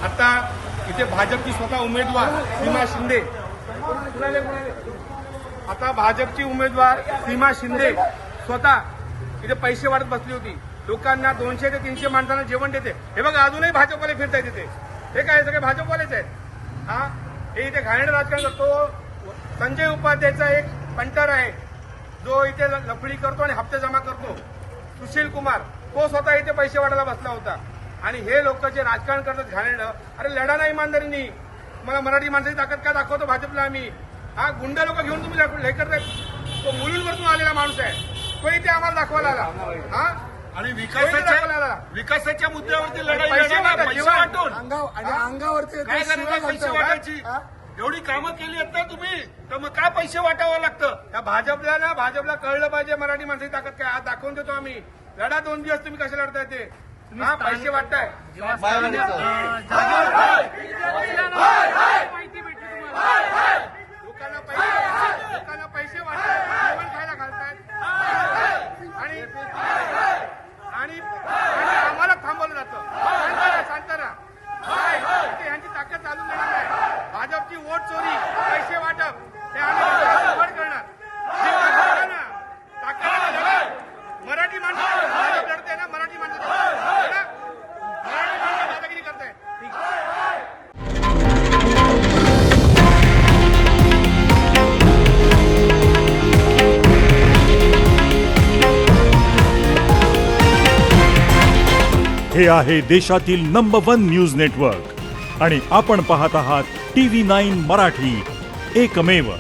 आता इथे भाजपची स्वतः उमेदवार सीमा शिंदे, आता भाजपची उमेदवार सीमा शिंदे स्वतः इथे पैसे वाटत बसली होती. लोकांना 200 ते 300 माणसांना जेवण देते. हे बघा अजूनही भाजपवाले फिरतायत तिथे. हे काय सगळे भाजपवालेच आहेत. हा, हे इथे घाणेरडं राजकारण करतो. संजय उपाध्यायचा एक पंटर आहे जो इथे लफडी करतो आणि हप्ते जमा करतो. सुशील कुमार तो स्वतः इथे पैसे वाटायला बसला होता. आणि हे लोक जे राजकारण करतात घाणेरडं, अरे लढा ना इमानदारीनी. मला मराठी माणसाची ताकद काय दाखवतो भाजपला आम्ही. हा, गुंड लोक घेऊन तुम्ही हे करताय. तो मुलुंडवरतून आलेला माणूस आहे, तो इथे आम्हाला दाखवायला आला. हा, आणि विकासाच्या मुद्द्यावरती लढाई पैसे वाटा, पैसे जेव्हा वाटून अंगावरती काय करायचं पैसे वाटायची. एवढी कामं केली आहेत ना तुम्ही, तर मग काय पैसे वाटावं लागतं. त्या भाजपला कळलं पाहिजे मराठी माणसाची ताकद काय. आज दाखवून देतो आम्ही. लढा 2 दिवस तुम्ही कशा लढताय ते. हा, पैसे वाटताय. लोकांना पैसे वाटताय, जेवण खायला घालतायत आणि आम्हाला थांबवलं जातं. शांत राहा. यांची ताकद चालून देणार नाही. भाजपची वोट चोरी, पैसे वाटप हे आम्ही उघड करणार. मराठी माणसं भाजप लढते ना, मराठी माणसं दादागिरी करताय. हे आहे देशातील नंबर 1 न्यूज नेटवर्क आणि आपण पाहत आहात TV9 मराठी, एकमेव.